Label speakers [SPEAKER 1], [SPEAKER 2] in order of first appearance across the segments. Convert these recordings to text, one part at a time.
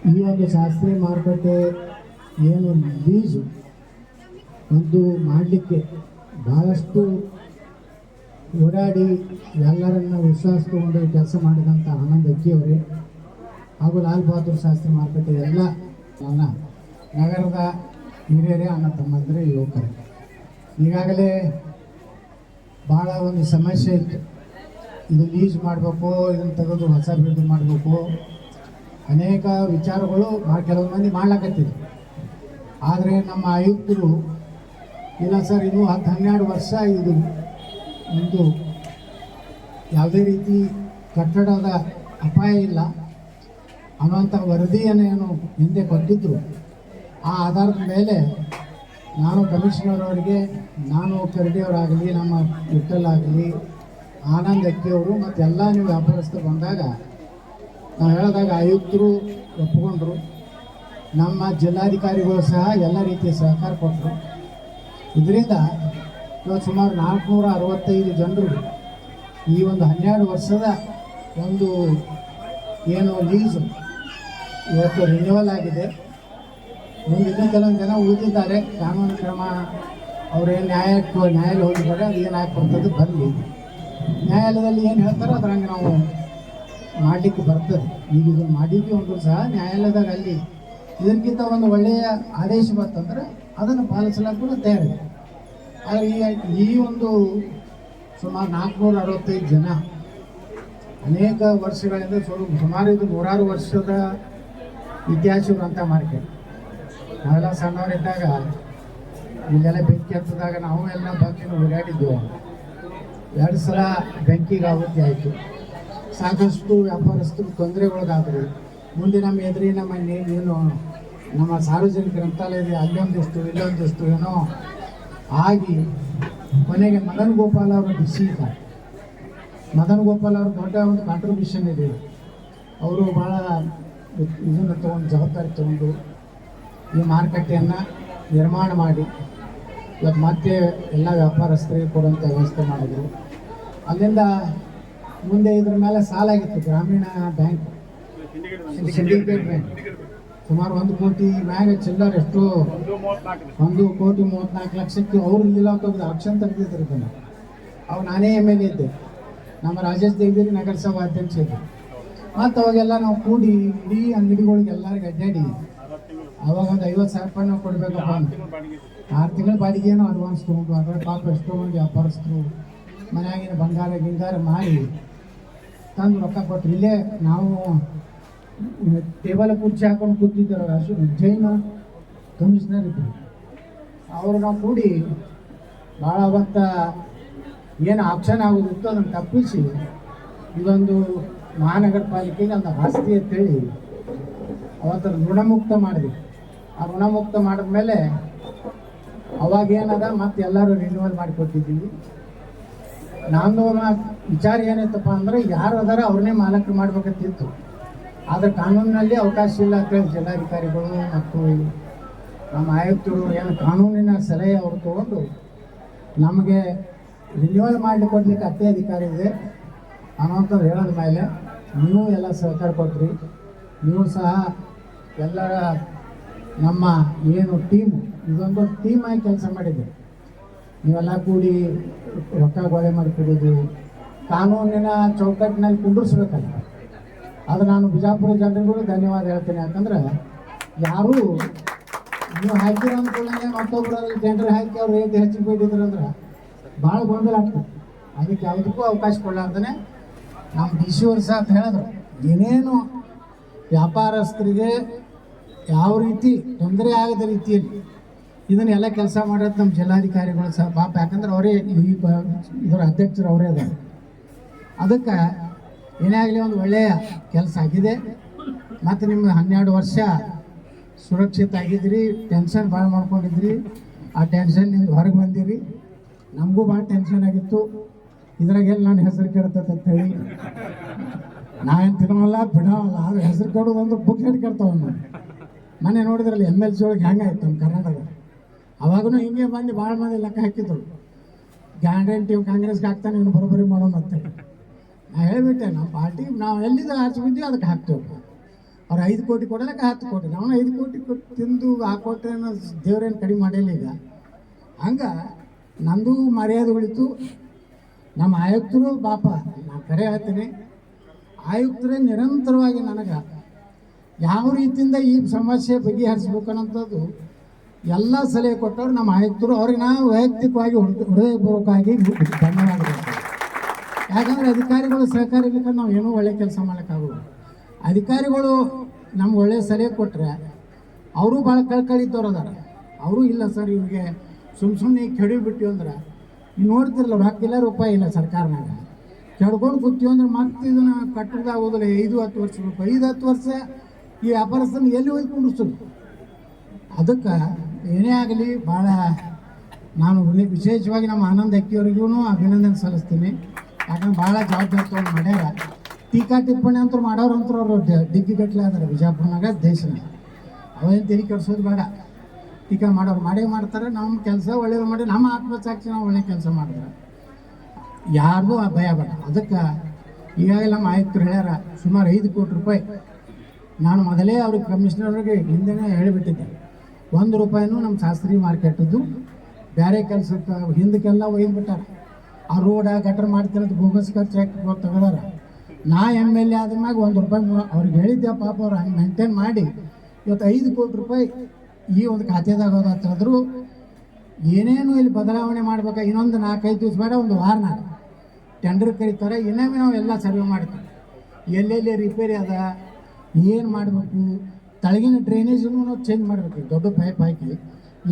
[SPEAKER 1] ಈ ಒಂದು ಶಾಸ್ತ್ರೀಯ ಮಾರುಕಟ್ಟೆ ಏನು ಲೀಸು ಒಂದು ಮಾಡಲಿಕ್ಕೆ ಭಾಳಷ್ಟು ಓಡಾಡಿ ಎಲ್ಲರನ್ನ ವಿಶ್ವಾಸ ತಗೊಂಡು ಕೆಲಸ ಮಾಡಿದಂಥ ಆನಂದ್ ಅಕ್ಕಿಯವರೇ ಹಾಗೂ ಲಾಲ್ ಬಹದ್ದೂರ್ ಶಾಸ್ತ್ರಿ ಮಾರುಕಟ್ಟೆ ಎಲ್ಲ ನನ್ನ ನಗರದ ಹಿರಿಯರೇ ಅಣ್ಣ ತಮ್ಮಂದರೆ ಯುವಕರು. ಈಗಾಗಲೇ ಭಾಳ ಒಂದು ಸಮಸ್ಯೆ ಇತ್ತು. ಇದು ಲೀಸ್ ಮಾಡಬೇಕು, ಇದನ್ನು ತೆಗೆದು ಹೊಸ ಬಿಲ್ಡಿಂಗ್ ಮಾಡಬೇಕು, ಅನೇಕ ವಿಚಾರಗಳು ಕೆಲವು ಮಂದಿ ಮಾಡ್ಲಕತ್ತಿದ್ರು. ಆದರೆ ನಮ್ಮ ಆಯುಕ್ತರು ಇಲ್ಲ ಸರ್, ಇದು 10-12 ವರ್ಷ ಇದು ಒಂದು ಯಾವುದೇ ರೀತಿ ಕಟ್ಟಡದ ಅಪಾಯ ಇಲ್ಲ ಅನ್ನುವಂಥ ವರದಿಯನ್ನು ಏನು ಹಿಂದೆ ಕೊಟ್ಟಿದ್ದರು. ಆ ಆಧಾರದ ಮೇಲೆ ನಾನು ಕಮಿಷನರ್ ಅವರಿಗೆ, ನಾನು ಕರಡಿಯವರಾಗಲಿ, ನಮ್ಮ ವಿಠಲ್ ಆಗಲಿ, ಆನಂದ್ ಅಕ್ಕಿಯವರು ಮತ್ತು ಎಲ್ಲ ನೀವು ವ್ಯಾಪಾರಸ್ಥರು ಬಂದಾಗ ನಾವು ಹೇಳಿದಾಗ ಆಯುಕ್ತರು ಒಪ್ಪಿಕೊಂಡ್ರು. ನಮ್ಮ ಜಿಲ್ಲಾಧಿಕಾರಿಗಳು ಸಹ ಎಲ್ಲ ರೀತಿಯ ಸಹಕಾರ ಕೊಟ್ಟರು. ಇದರಿಂದ ಇವತ್ತು ಸುಮಾರು 465 ಜನರು ಈ ಒಂದು 12 ವರ್ಷದ ಒಂದು ಏನು ಲೀಸು ಇವತ್ತು ರಿನ್ಯೂವಲ್ ಆಗಿದೆ. ಮುಂದಿನ ಕೆಲವೊಂದು ಜನ ಉಳಿದಿದ್ದಾರೆ. ಕಾನೂನು ಕ್ರಮ ಅವರೇನು ನ್ಯಾಯಾಲಯ ಹೋಗಿದ್ದಾರೆ, ಅದು ಏನು ಹಾಕ್ಬರ್ತದೆ ಬರಲಿ, ನ್ಯಾಯಾಲಯದಲ್ಲಿ ಏನು ಹೇಳ್ತಾರೋ ಅದ್ರಂಗೆ ನಾವು ಮಾಡಲಿಕ್ಕೆ ಬರ್ತದೆ. ಈಗ ಇದನ್ನು ಮಾಡಿದ್ವಿ ಒಂದು ಸಹ ನ್ಯಾಯಾಲಯದಾಗ ಅಲ್ಲಿ ಇದಕ್ಕಿಂತ ಒಂದು ಒಳ್ಳೆಯ ಆದೇಶ ಬರ್ತಂದ್ರೆ ಅದನ್ನು ಪಾಲಿಸಲಾಕ ಕೂಡ ತಯಾರಿದೆ. ಆದರೆ ಈ ಒಂದು ಸುಮಾರು 465 ಜನ ಅನೇಕ ವರ್ಷಗಳಿಂದ ಸುಮಾರು ಇದು 100 ವರ್ಷದ ಇತಿಹಾಸವಂಥ ಮಾರ್ಕೆಟ್. ನಾವೆಲ್ಲ ಸಣ್ಣವರಿದ್ದಾಗ ಇಲ್ಲೆಲ್ಲ ಬೆಂಕಿ ಹತ್ತಿದಾಗ ನಾವು ಎಲ್ಲ ಬಂದು ಓಡಾಡಿದ್ದೆವು. 2 ಸಲ ಬೆಂಕಿಗೆ ಆವೃತ್ತಿ ಆಯಿತು. ಸಾಕಷ್ಟು ವ್ಯಾಪಾರಸ್ಥರು ತೊಂದರೆಗೊಳಗಾದರು. ಮುಂದೆ ನಮ್ಮ ಎದುರಿನ ಮನೆ ಏನು ನಮ್ಮ ಸಾರ್ವಜನಿಕ ಗ್ರಂಥಾಲಯದ ಅಲ್ಲೊಂದಿಷ್ಟು ಇಲ್ಲೊಂದಿಷ್ಟು ಏನೋ ಆಗಿ ಕೊನೆಗೆ ಮದನ್ ಗೋಪಾಲ್ ಅವರ ಬಿಸಿ ಇದ್ದಾರೆ. ಮದನ್ ಗೋಪಾಲ್ ಅವ್ರ ದೊಡ್ಡ ಒಂದು ಕಾಂಟ್ರಿಬ್ಯೂಷನ್ ಇದೆ. ಅವರು ಭಾಳ ಇದನ್ನು ತೊಗೊಂಡು ಜವಾಬ್ದಾರಿ ತೊಗೊಂಡು ಈ ಮಾರುಕಟ್ಟೆಯನ್ನು ನಿರ್ಮಾಣ ಮಾಡಿ ಇವತ್ತು ಮತ್ತೆ ಎಲ್ಲ ವ್ಯಾಪಾರಸ್ಥರಿಗೆ ಕೊಡುವಂಥ ವ್ಯವಸ್ಥೆ ಮಾಡಿದರು. ಅಲ್ಲಿಂದ ಮುಂದೆ ಇದ್ರ ಮೇಲೆ ಸಾಲ ಆಗಿತ್ತು. ಗ್ರಾಮೀಣ ಬ್ಯಾಂಕ್, ಸಿಂಡಿಕೇಟ್ ಬ್ಯಾಂಕ್ ಸುಮಾರು 1 ಕೋಟಿ ಮ್ಯಾಗ ಚಿಲ್ಲರ್, ಎಷ್ಟು 1,34,00,000 ಅವರು ಇಲ್ಲ ತೆಗೆದು ಆಕ್ಷನ್ ತೆಗೆದಿದ್ರು. ಇದನ್ನು ಅವು ನಾನೇ MLA ಇದ್ದೆ, ನಮ್ಮ ರಾಜೇಶ್ ದೇವಗಿರಿ ನಗರಸಭಾ ಅಧ್ಯಕ್ಷ ಇದ್ದೆ. ಮತ್ತು ಅವಾಗೆಲ್ಲ ನಾವು ಕೂಡಿ ಇಡೀ ಅಂಗಡಿಗಳಿಗೆ ಎಲ್ಲರಿಗೆ ಅಡ್ಡಾಡಿ ಅವಾಗ ಒಂದು 50,000 ರೂಪಾಯಿ ನಾವು ಕೊಡಬೇಕಪ್ಪ ಅಂತ 6 ತಿಂಗಳ ಬಾಡಿಗೆನೂ ಅಡ್ವಾನ್ಸ್ ತೊಗೊಂಡು ಅದರ ಪಾಪ ಎಷ್ಟೋ ಮಂದಿ ವ್ಯಾಪಾರಸ್ಥರು ಮನೆಯಾಗಿನ ಬಂಗಾರ ಗಿಂಗಾರ ಮಾರಿ ತಂದು ರೊಕ್ಕ ಕೊಟ್ಟರು. ಇಲ್ಲೇ ನಾವು ಟೇಬಲ್ ಕುರ್ಚಿ ಹಾಕೊಂಡು ಕೂತಿದ್ದರು. ಜೈನ ಕಮಿಷನರ್ ಇದ್ದರು, ಅವರು ನಾವು ಕೂಡಿ ಭಾಳ ಅವತ್ತು ಏನು ಆಪ್ಷನ್ ಆಗೋದಿತ್ತು ಅದನ್ನು ತಪ್ಪಿಸಿ ಇದೊಂದು ಮಹಾನಗರ ಪಾಲಿಕೆಗೆ ಒಂದು ಆಸ್ತಿ ಅಂತೇಳಿ ಅವತ್ತು ಋಣಮುಕ್ತ ಮಾಡಿದ್ವಿ. ಆ ಋಣಮುಕ್ತ ಮಾಡಿದ್ಮೇಲೆ ಅವಾಗೇನದ ಮತ್ತೆ ಎಲ್ಲರೂ ರಿನ್ಯೂವಲ್ ಮಾಡಿಕೊಟ್ಟಿದ್ದೀವಿ. ನಾನು ವಿಚಾರ ಏನಿತ್ತಪ್ಪ ಅಂದರೆ ಯಾರು ಅದಾರ ಅವ್ರನ್ನೇ ಮಾಲಕರು ಮಾಡ್ಬೇಕಂತಿತ್ತು. ಆದರೆ ಕಾನೂನಿನಲ್ಲಿ ಅವಕಾಶ ಇಲ್ಲ ಅಂತೇಳಿ ಜಿಲ್ಲಾಧಿಕಾರಿಗಳು ಮತ್ತು ನಮ್ಮ ಆಯುಕ್ತರು ಏನು ಕಾನೂನಿನ ಸಲಹೆ ಅವರು ತೊಗೊಂಡು ನಮಗೆ ರಿನ್ಯೂವಲ್ ಮಾಡಲಿಕ್ಕೆ ಕೊಡ್ಲಿಕ್ಕೆ ಅಷ್ಟೇ ಅಧಿಕಾರ ಇದೆ ಅನ್ನೋಂಥದ್ದು ಹೇಳೋದ ಮೇಲೆ ನೀವು ಎಲ್ಲ ಸಹಕಾರ ಕೊಟ್ರಿ. ನೀವು ಸಹ ಎಲ್ಲರ ನಮ್ಮ ಏನು ಟೀಮು ಇದೊಂದು ಟೀಮಾಗಿ ಕೆಲಸ ಮಾಡಿದ್ದೀರಿ. ನೀವೆಲ್ಲ ಕೂಡಿ ರೊಕ್ಕ ಗೊಳೆ ಮಾಡಿಕೊಡೋದು, ಕಾನೂನಿನ ಚೌಕಟ್ಟಿನಲ್ಲಿ ಕುಂಡಿಸ್ಬೇಕಲ್ಲ. ಅದು ನಾನು ಬಿಜಾಪುರ ಜನರಿಗೂ ಧನ್ಯವಾದ ಹೇಳ್ತೇನೆ. ಯಾಕಂದ್ರೆ ಯಾರೂ ನೀವು ಹಾಕಿರೋ ಅಂದ್ಕೊಳ್ಳೆ ಮತ್ತೊಬ್ಬರಲ್ಲಿ ಜನರು ಹಾಕಿ ಅವ್ರು ರೇಟ್ ಹೆಚ್ಚಿಗೆ ಬಿಟ್ಟಿದ್ರು ಅಂದ್ರೆ ಭಾಳ ಗೊಂದಲ ಆಗ್ತದೆ. ಅದಕ್ಕೆ ಯಾವುದಕ್ಕೂ ಅವಕಾಶ ಕೊಡಲಾರ್ದೇ ನಮ್ಮ DC ಅವರು ಸಹ ಹೇಳಿದ್ರು, ಏನೇನು ವ್ಯಾಪಾರಸ್ಥರಿಗೆ ಯಾವ ರೀತಿ ತೊಂದರೆ ಆಗದ ರೀತಿಯಲ್ಲಿ ಇದನ್ನೆಲ್ಲ ಕೆಲಸ ಮಾಡೋದು ನಮ್ಮ ಜಿಲ್ಲಾಧಿಕಾರಿಗಳು ಸಹ ಪಾಪ. ಯಾಕಂದ್ರೆ ಅವರೇ ಇದರ ಅಧ್ಯಕ್ಷರು ಅವರೇ ಅದಾರೆ. ಅದಕ್ಕೆ ಏನೇ ಆಗಲಿ ಒಂದು ಒಳ್ಳೆಯ ಕೆಲಸ ಆಗಿದೆ. ಮತ್ತು ನಿಮ್ಮ 12 ವರ್ಷ ಸುರಕ್ಷಿತ ಆಗಿದ್ರಿ, ಟೆನ್ಷನ್ ಭಾಳ ಮಾಡ್ಕೊಂಡಿದ್ರಿ. ಆ ಟೆನ್ಷನ್ನಿಂದ ಹೊರಗೆ ಬಂದಿರಿ. ನಮಗೂ ಭಾಳ ಟೆನ್ಷನ್ ಆಗಿತ್ತು, ಇದ್ರಾಗೆಲ್ಲ ನನ್ನ ಹೆಸರು ಕೆಡ್ತೈತೆ ಅಂತೇಳಿ. ನಾವೇನು ತಿನ್ನೋಲ್ಲ ಬಿಡೋಲ್ಲ, ಆದರೆ ಹೆಸರು ಕೆಡೋದಂದ್ರೆ ಬುಕ್ ಹೆಡ್ ಕೆಡ್ತಾವ. ಮನೆ ನೋಡಿದ್ರಲ್ಲಿ MLC ಒಳಗೆ ಹೆಂಗಾಯ್ತು ನಮ್ಮ ಕರ್ನಾಟಕ. ಅವಾಗೂ ಹಿಂಗೆ ಬಂದು ಭಾಳ ಮಂದಿ ಲೆಕ್ಕ ಹಾಕಿದ್ರು, ಗ್ಯಾರಂಟಿ ಕಾಂಗ್ರೆಸ್ಗೆ ಹಾಕ್ತಾನೆ ಇನ್ನು ಬರೋಬ್ಬರಿ ಮಾಡೋಣ ಅಂತೇಳಿ. ನಾ ಹೇಳಿಬಿಟ್ಟೆ, ನಮ್ಮ ಪಾರ್ಟಿ ನಾವು ಎಲ್ಲಿದ್ದು ಆಚೆ ಬಿದ್ದೀವಿ ಅದಕ್ಕೆ ಹಾಕ್ತೇವೆ. ಅವ್ರು 5 ಕೋಟಿ ಕೊಡಲಿಕ್ಕೆ 10 ಕೋಟಿ, ನಾವು 5 ಕೋಟಿ ಕೊಟ್ಟು ತಿಂದು ಆ ಕೋಟಿಯನ್ನು ದೇವರೇನು ಕಡಿಮೆ ಮಾಡಿಲ್ಲ ಈಗ. ಹಂಗೆ ನಂದು ಮರ್ಯಾದೆ ಉಳಿತು. ನಮ್ಮ ಆಯುಕ್ತರು ಪಾಪ, ನಾನು ಕರೆ ಹೇಳ್ತೀನಿ, ಆಯುಕ್ತರೇ ನಿರಂತರವಾಗಿ ನನಗೆ ಯಾವ ರೀತಿಯಿಂದ ಈ ಸಮಸ್ಯೆ ಬಗೆಹರಿಸ್ಬೇಕನ್ನೋಂಥದ್ದು ಎಲ್ಲ ಸಲಹೆ ಕೊಟ್ಟವ್ರು ನಮ್ಮ ಆಯುಕ್ತರು. ಅವ್ರಿಗೆ ನಾವು ವೈಯಕ್ತಿಕವಾಗಿ ಹೃದಯಪೂರ್ವಕವಾಗಿ ಧನ್ಯವಾದಗಳು. ಯಾಕಂದರೆ ಅಧಿಕಾರಿಗಳು ಸಹಕಾರ ಇಲ್ಲಕ್ಕೆ ನಾವು ಏನೂ ಒಳ್ಳೆ ಕೆಲಸ ಮಾಡೋಕ್ಕಾಗೋದು. ಅಧಿಕಾರಿಗಳು ನಮ್ಗೆ ಒಳ್ಳೆ ಸಲಹೆ ಕೊಟ್ಟರೆ ಅವರು ಭಾಳ ಕಳ್ಕಳಿದ್ದವ್ರು ಅದಾರ. ಅವರು ಇಲ್ಲ ಸರ್ ಇವ್ರಿಗೆ ಸುಮ್ಮನೆ ಕೆಡಿಬಿಟ್ಟು ಅಂದ್ರೆ ನೀವು ನೋಡ್ತಿರಲ್ಲ, ರೊಕ್ಕಿಲ್ಲ ರೂಪಾಯಿ ಇಲ್ಲ ಸರ್ಕಾರನಾಗ, ಕೆಡ್ಕೊಂಡು ಕೂತೀವಿ ಅಂದ್ರೆ ಮತ್ತೆ ಇದನ್ನು ಕಟ್ಟೋದಾಗೋದಿಲ್ಲ. 5-10 ವರ್ಷ ಬೇಕು. 5-10 ವರ್ಷ ಈ ವ್ಯಾಪಾರಸ್ಥನ ಎಲ್ಲಿ ಹೋಗಿ ಕುಂಡಿಸೋದು? ಅದಕ್ಕೆ ಏನೇ ಆಗಲಿ ಭಾಳ ನಾನು ವಿಶೇಷವಾಗಿ ನಮ್ಮ ಆನಂದ್ ಅಕ್ಕಿಯವರಿಗೂ ಅಭಿನಂದನೆ ಸಲ್ಲಿಸ್ತೀನಿ. ಯಾಕಂದ್ರೆ ಭಾಳ ಜವಾಬ್ದಾರಿ ತೊಗೊಂಡು ಮಾಡ್ಯಾರ. ಟೀಕಾ ಟಿಪ್ಪಣಿ ಅಂತೂ ಮಾಡೋರಂತೂ ಅವರು ಡಿಗ್ಗಿಗಟ್ಟಲೆ ಅದಾರೆ ಬಿಜಾಪುರನಾಗ, ದೇಶನಾಗ. ಅವೇನು ತಿಳಿ ಕೆಡಿಸೋದು ಬೇಡ. ಟೀಕಾ ಮಾಡೋರು ಮಾಡೇ ಮಾಡ್ತಾರೆ. ನಮ್ಮ ಕೆಲಸ ಒಳ್ಳೇದು ಮಾಡಿ ನಮ್ಮ ಆತ್ಮಸಾಕ್ಷಿ ನಾವು ಒಳ್ಳೆ ಕೆಲಸ ಮಾಡಿದ್ರೆ ಯಾರ್ದು ಆ ಭಯ ಬೇಡ. ಅದಕ್ಕೆ ಈಗಾಗಲೇ ನಮ್ಮ ಆಯುಕ್ತರು ಹೇಳ್ಯಾರ ಸುಮಾರು 5 ಕೋಟಿ ರೂಪಾಯಿ. ನಾನು ಮೊದಲೇ ಅವ್ರಿಗೆ ಕಮಿಷನರ್ಗೆ ಹಿಂದೆನೇ ಹೇಳಿಬಿಟ್ಟಿದ್ದೆ, 1 ರೂಪಾಯಿನೂ ನಮ್ಮ ಶಾಸ್ತ್ರಿ ಮಾರ್ಕೆಟದ್ದು ಬೇರೆ ಕೆಲಸಕ್ಕೆ ಹಿಂದಕ್ಕೆಲ್ಲ ಒಯ್ದುಬಿಟ್ಟಾರೆ. ಆ ರೋಡ ಗಟ್ರ ಮಾಡ್ತೀನಿ ಅಂತ ಬೋಗಸ್ ಖರ್ಚು ಹಾಕಿ ತೆಗೆದಾರ. ನಾ MLA ಆದ ಮ್ಯಾಗ 1 ರೂಪಾಯಿ ಅವ್ರಿಗೆ ಹೇಳಿದ್ದೆ. ಪಾಪ ಅವ್ರು ಹಂಗೆ ಮೇಂಟೈನ್ ಮಾಡಿ ಇವತ್ತು 5 ಕೋಟಿ ರೂಪಾಯಿ ಈ ಒಂದು ಖಾತೆದಾಗ ಹೋದಾದ್ರು ಏನೇನು ಇಲ್ಲಿ ಬದಲಾವಣೆ ಮಾಡ್ಬೇಕು. ಇನ್ನೊಂದು 4-5 ದಿವಸ ಬೇಡ, ಒಂದು ವಾರನಾಗ ಟೆಂಡರ್ ಕರೀತಾರೆ. ಇನ್ನೊಮ್ಮೆ ನಾವು ಎಲ್ಲ ಸರ್ವೆ ಮಾಡ್ತೀವಿ, ಎಲ್ಲೆಲ್ಲಿ ರಿಪೇರಿ ಅದ, ಏನು ಮಾಡಬೇಕು, ತಳಗಿನ ಡ್ರೈನೇಜನ್ನು ನಾವು ಚೇಂಜ್ ಮಾಡಬೇಕು. ದೊಡ್ಡ ಪೈಪ್ ಹಾಕಿ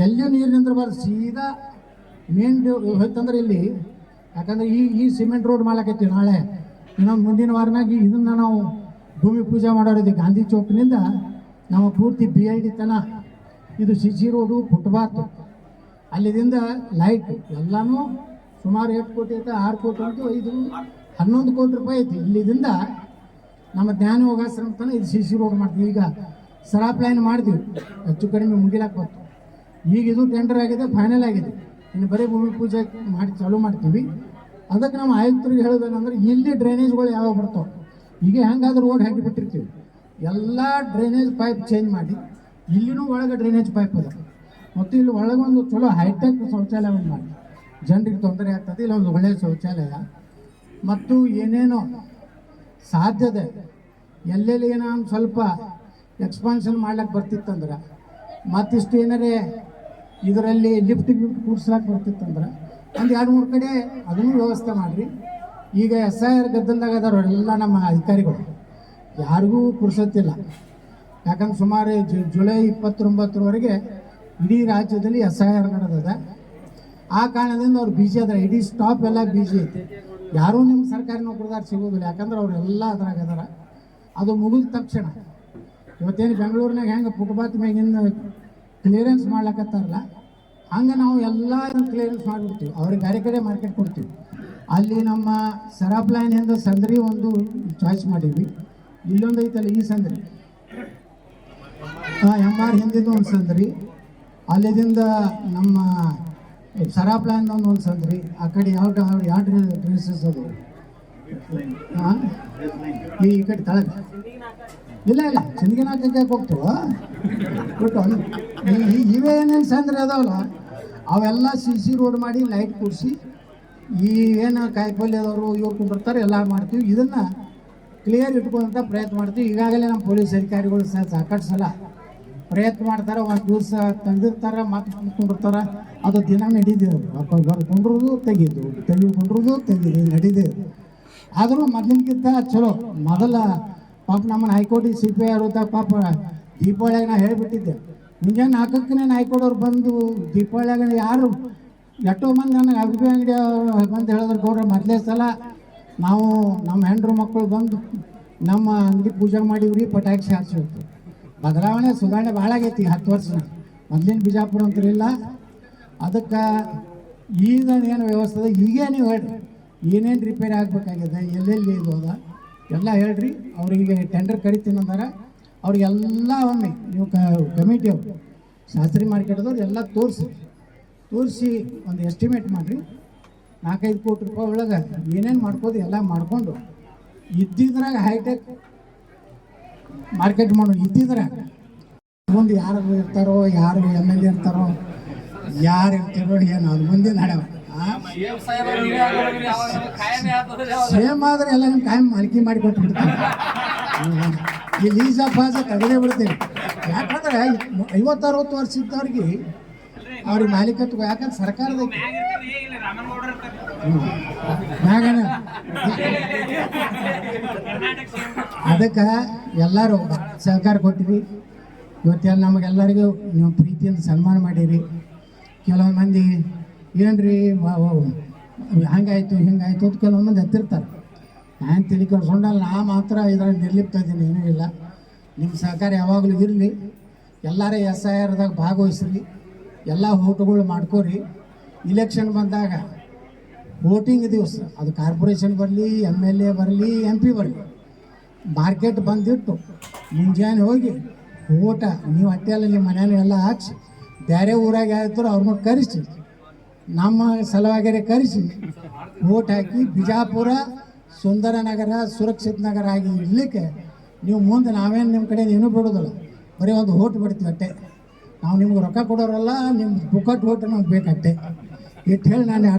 [SPEAKER 1] ಎಲ್ಲಿಯೂ ನೀರು ನಿಂದ್ರಬಾರ್ದು, ಸೀದಾ ಮೇನ್ ಹೋಯ್ತಂದ್ರೆ ಇಲ್ಲಿ. ಯಾಕಂದ್ರೆ ಈ ಸಿಮೆಂಟ್ ರೋಡ್ ಮಾಡ್ಲಕತ್ತೀವಿ ನಾಳೆ. ಇನ್ನೊಂದು ಮುಂದಿನ ವಾರನಾಗ ಇದನ್ನು ನಾವು ಭೂಮಿ ಪೂಜೆ ಮಾಡೋರಿದ್ದೆ. ಗಾಂಧಿ ಚೌಕ್ನಿಂದ ನಮ್ಮ ಪೂರ್ತಿ BID ತನ ಇದು CC ರೋಡು, ಫುಟ್ಪಾತ್, ಅಲ್ಲಿದಿಂದ ಲೈಟ್ ಎಲ್ಲನೂ ಸುಮಾರು 8 ಕೋಟಿ ಐತೆ. 6 ಕೋಟಿ ಅಂತೂ 11 ಕೋಟಿ ರೂಪಾಯಿ ಐತಿ. ಇಲ್ಲಿದಿಂದ ನಮ್ಮ ಜ್ಞಾನ ಯೋಗಾಶ್ರಮ ತನಕ ಇದು CC ರೋಡ್ ಮಾಡ್ತೀವಿ. ಈಗ ಸರಾಪ್ ಲೈನ್ ಮಾಡ್ತೀವಿ, ಹೆಚ್ಚು ಕಡಿಮೆ ಮುಗಿಲಾಕ ಬಂತು. ಈಗ ಇದು ಟೆಂಡರ್ ಆಗಿದೆ, ಫೈನಲ್ ಆಗಿದೆ. ಇನ್ನು ಬರೀ ಭೂಮಿ ಪೂಜೆ ಮಾಡಿ ಚಾಲೂ ಮಾಡ್ತೀವಿ. ಅದಕ್ಕೆ ನಮ್ಮ ಆಯುಕ್ತರಿಗೆ ಹೇಳೋದೇನಂದ್ರೆ ಇಲ್ಲಿ ಡ್ರೈನೇಜ್ಗಳು ಯಾವ ಬರ್ತಾವೆ. ಈಗ ಹೆಂಗಾದ್ರೂ ರೋಡ್ ಹಾಕಿಬಿಟ್ಟಿರ್ತೀವಿ, ಎಲ್ಲ ಡ್ರೈನೇಜ್ ಪೈಪ್ ಚೇಂಜ್ ಮಾಡಿ ಇಲ್ಲಿನೂ ಒಳಗೆ ಡ್ರೈನೇಜ್ ಪೈಪ್ ಅದ. ಮತ್ತು ಇಲ್ಲಿ ಒಳಗೊಂದು ಚಲೋ ಹೈಟೆಕ್ ಶೌಚಾಲಯವನ್ನು ಮಾಡಿ ಜನರಿಗೆ ತೊಂದರೆ ಆಗ್ತದೆ. ಇಲ್ಲ ಒಂದು ಒಳ್ಳೆಯ ಶೌಚಾಲಯ ಮತ್ತು ಏನೇನೋ ಸಾಧ್ಯತೆ ಎಲ್ಲೆಲ್ಲಿ ಏನೋ ಒಂದು ಸ್ವಲ್ಪ ಎಕ್ಸ್ಪಾನ್ಷನ್ ಮಾಡ್ಲಿಕ್ಕೆ ಬರ್ತಿತ್ತಂದ್ರೆ, ಮತ್ತಿಷ್ಟು ಏನಾರೇ ಇದರಲ್ಲಿ ಲಿಫ್ಟ್ ಕೂಡ್ಸ್ಲಾಕೆ ಬರ್ತಿತ್ತಂದ್ರೆ ಒಂದು 2-3 ಕಡೆ ಅದನ್ನು ವ್ಯವಸ್ಥೆ ಮಾಡಿರಿ. ಈಗ SIR ಗದ್ದಲ್ದಾಗ ಅದಾರವರೆಲ್ಲ ನಮ್ಮ ಅಧಿಕಾರಿಗಳು, ಯಾರಿಗೂ ಪುರ್ಸೊತ್ತಿಲ್ಲ. ಯಾಕಂದ್ರೆ ಸುಮಾರು ಜುಲೈ 29ರವರೆಗೆ ಇಡೀ ರಾಜ್ಯದಲ್ಲಿ SIR ನಡೆದದ. ಆ ಕಾರಣದಿಂದ ಅವ್ರು ಬಿಜಿ ಅದಾರ, ಇಡೀ ಸ್ಟಾಪ್ ಎಲ್ಲ ಬಿಜಿ ಐತಿ. ಯಾರೂ ನಿಮ್ಮ ಸರ್ಕಾರಿ ನೌಕರದಾರ ಸಿಗೋದಿಲ್ಲ, ಯಾಕಂದ್ರೆ ಅವರೆಲ್ಲ ಅದ್ರಾಗ ಅದಾರ. ಅದು ಮುಗಿದ ತಕ್ಷಣ ಇವತ್ತೇನು ಬೆಂಗಳೂರಿನಾಗ ಹೆಂಗೆ ಫುಟ್ಪಾತ್ ಮ್ಯಾಗಿಂದ ಕ್ಲಿಯರೆನ್ಸ್ ಮಾಡ್ಲಕತ್ತಾರಲ್ಲ, ಹಂಗೆ ನಾವು ಎಲ್ಲ ಕ್ಲಿಯರೆನ್ಸ್ ಮಾಡಿಬಿಡ್ತೀವಿ. ಅವ್ರಿಗೆ ಬೇರೆ ಕಡೆ ಮಾರ್ಕೆಟ್ ಕೊಡ್ತೀವಿ. ಅಲ್ಲಿ ನಮ್ಮ ಸರಾಪ್ ಲೈನಿಂದ ಸಂದ್ರಿ ಒಂದು ಚಾಯ್ಸ್ ಮಾಡೀವಿ. ಇಲ್ಲೊಂದು ಐತಲ್ಲ ಈ ಸಂದ್ರಿ, MR ಹಿಂದಿದ್ದು ಒಂದು ಸಂದ್ರಿ, ಅಲ್ಲಿದಿಂದ ನಮ್ಮ ಸರಾಪ್ ಲೈನ್ ಒಂದು ಸಂದ್ರಿ, ಆ ಕಡೆ ಯಾವ ಡ್ರೆಸ್ಸಸ್ ಅದು ಈ ಕಡೆ ತಳಗ ಇಲ್ಲ ಚಂದಿಗೆನಾಕಕ್ಕೆ ಹೋಗ್ತೀವ ಬಿಟ್ಟು ಇವೇ ಏನೇನು ಸಂದ್ರೆ ಅದಾವಲ್ಲ ಅವೆಲ್ಲ CC ರೋಡ್ ಮಾಡಿ ಲೈಟ್ ಕೂಡಿಸಿ ಈ ಏನು ಕಾಯಿಪಲ್ಯದವರು ಇವ್ರು ಕುಂಡಿರ್ತಾರೆ ಎಲ್ಲ ಮಾಡ್ತೀವಿ. ಇದನ್ನು ಕ್ಲಿಯರ್ ಇಟ್ಕೊಳ್ಳೋಂಥ ಪ್ರಯತ್ನ ಮಾಡ್ತೀವಿ. ಈಗಾಗಲೇ ನಮ್ಮ ಪೊಲೀಸ್ ಅಧಿಕಾರಿಗಳು ಸಾಕಷ್ಟು ಸಲ ಪ್ರಯತ್ನ ಮಾಡ್ತಾರೆ. ಒಂದು ದಿವಸ ತೆಗೆದಿರ್ತಾರೆ, ಮತ್ತೆ ಕುಂಡಿರ್ತಾರೆ. ಅದು ದಿನ ನಡೀತಿರೋದು, ಕುಂಡ್ರದು ತೆಗೀದು, ಕುಂಡ್ರದು ತೆಗೀದು ನಡೀತಿದೆ. ಆದರೂ ಮೊದಲಿನಕ್ಕಿಂತ ಚಲೋ. ಮೊದಲ ಪಾಪ ನಮ್ಮನ್ನು ಹೈಕೋರ್ಟಿಗೆ CPI ಇರುತ್ತೆ. ಪಾಪ ದೀಪಾವಳಿಯಾಗ ನಾ ಹೇಳಿಬಿಟ್ಟಿದ್ದೆ, ಮುಂಜಾನೆ 4ಕ್ಕೆ ಹೈಕೋರ್ಟವ್ರು ಬಂದು ದೀಪಾವಳಿಯಾಗ ಯಾರು ಎಷ್ಟೋ ಮಂದಿ ನನಗೆ ಅಭಿಪ್ರಾಯ ಅಂಗಡಿ ಬಂದು ಹೇಳಿದ್ರು, ಗೌಡ್ರ ಮೊದಲೇ ಸಲ ನಾವು ನಮ್ಮ ಹೆಂಡ್ರು ಮಕ್ಕಳು ಬಂದು ನಮ್ಮ ಅಂಗಡಿ ಪೂಜೆ ಮಾಡಿವ್ರಿ, ಪಟಾಕಿ ಹಾರಿಸಿತ್ತು. ಬದಲಾವಣೆ ಸುಧಾರಣೆ ಭಾಳ ಆಗೈತಿ 10 ವರ್ಷ. ಮೊದಲಿನ ಬಿಜಾಪುರ ಅಂತಿರಲಿಲ್ಲ. ಅದಕ್ಕೆ ಈಗ ಏನು ವ್ಯವಸ್ಥೆ ಅದ ಈಗೇ ನೀವು ಹೇಳ್ರಿ, ಏನೇನು ರಿಪೇರಿ ಆಗಬೇಕಾಗಿದೆ, ಎಲ್ಲೆಲ್ಲಿ ಇದು ಅದ ಎಲ್ಲ ಹೇಳ್ರಿ. ಅವ್ರಿಗೆ ಟೆಂಡರ್ ಕರಿತೀನಿ ಅಂದಾರ. ಅವ್ರಿಗೆಲ್ಲ ಒಮ್ಮೆ ನೀವು ಕಮಿಟಿಯವರು ಶಾಸ್ತ್ರಿ ಮಾರ್ಕೆಟ್ದವ್ರು ಎಲ್ಲ ತೋರಿಸಿ ಒಂದು ಎಸ್ಟಿಮೇಟ್ ಮಾಡಿರಿ. 4-5 ಕೋಟಿ ರೂಪಾಯಿ ಒಳಗೆ ಏನೇನು ಮಾಡ್ಕೋದು ಎಲ್ಲ ಮಾಡಿಕೊಂಡು ಇದ್ದಿದ್ರಾಗ ಹೈಟೆಕ್ ಮಾರ್ಕೆಟ್ ಮಾಡೋದು ಇದ್ದಿದ್ರೆ ಮುಂದೆ ಯಾರು ಇರ್ತಾರೋ ಯಾರು ಎಮ್ ಎಲ್ ಎ ಇರ್ತಾರೋ ಯಾರು ಇರ್ತಾರೋ ಏನು ಅದು ಮುಂದೆ ನಡೆವ ಸೇಮ್ ಆದ್ರೆ ಎಲ್ಲ ನಿಮ್ಮ ಕಾಯಂ ಮಾಲಿಕೆ ಮಾಡಿ ಕೊಟ್ಬಿಡ್ತಾರೆ. ಈ ಲೀಸ ಪಾಸ ತೆಗೆದೇ ಬಿಡ್ತೀವಿ. ಯಾಕಂದ್ರೆ 50-60 ವರ್ಷ ಇದ್ದವ್ರಿಗೆ ಅವ್ರಿಗೆ ಮಾಲೀಕತ್ವ ಯಾಕಂದ್ರೆ ಸರ್ಕಾರದ ಮ್ಯಾಗನ ಅದಕ್ಕೆ ಎಲ್ಲರೂ ಸಹಕಾರ ಕೊಟ್ಟಿರಿ. ಇವತ್ತೆಲ್ಲ ನಮಗೆಲ್ಲರಿಗೂ ನೀವು ಪ್ರೀತಿಯಿಂದ ಸನ್ಮಾನ ಮಾಡಿರಿ. ಕೆಲವೊಂದು ಮಂದಿ ಏನ್ರಿ ಹಂಗಾಯ್ತು ಹಿಂಗಾಯ್ತು ಅಂತ ಕೆಲವೊಂದು ಮಂದಿ ಹತ್ತಿರ್ತಾರೆ. ನಾನು ತಿಳ್ಕೊಂಡಲ್ಲ, ನಾ ಮಾತ್ರ ಇದ್ರಲ್ಲಿ ನಿರ್ಲಿಪ್ತ ಇದ್ದೀನಿ, ಏನೂ ಇಲ್ಲ. ನಿಮ್ಮ ಸಹಕಾರ ಯಾವಾಗಲೂ ಇರಲಿ. ಎಲ್ಲರೂ SIRದಾಗ ಭಾಗವಹಿಸ್ರಿ, ಎಲ್ಲ ಓಟುಗಳು ಮಾಡ್ಕೋರಿ. ಇಲೆಕ್ಷನ್ ಬಂದಾಗ ವೋಟಿಂಗ್ ದಿವಸ ಅದು ಕಾರ್ಪೊರೇಷನ್ ಬರಲಿ, MLA ಬರಲಿ, MP ಬರಲಿ, ಮಾರ್ಕೆಟ್ ಬಂದಿಟ್ಟು ಮುಂಜಾನೆ ಹೋಗಿ ಓಟ ನೀವು ಅಟ್ಟೆಲ್ಲ ನಿಮ್ಮ ಮನೇಲಿ ಎಲ್ಲ ಹಾಕ್ಸಿ, ಬೇರೆ ಊರಾಗ ಯಾವ್ದಾರು ಅವ್ರನ್ನ ಕರೆಸಿ, ನಮ್ಮ ಸಲುವಾಗಿಯೇ ಕರೆಸಿ ಓಟ್ ಹಾಕಿ ಬಿಜಾಪುರ ಸುಂದರ ನಗರ ಸುರಕ್ಷಿತ ನಗರ ಆಗಿ ಇರಲಿಕ್ಕೆ ನೀವು ಮುಂದೆ ನಾವೇನು ನಿಮ್ಮ ಕಡೆ ಏನೂ ಬಿಡೋದಿಲ್ಲ, ಬರೀ ಒಂದು ಓಟ್ ಬಿಡ್ತೀವಿ ಅಟ್ಟೆ. ನಾವು ನಿಮ್ಗೆ ರೊಕ್ಕ ಕೊಡೋರಲ್ಲ, ನಿಮ್ಮ ಪುಕ್ಕಟ್ ಓಟ್ ನಮ್ಗೆ ಬೇಕಟ್ಟೆ ಇಟ್ಟು ಹೇಳಿ ನಾನು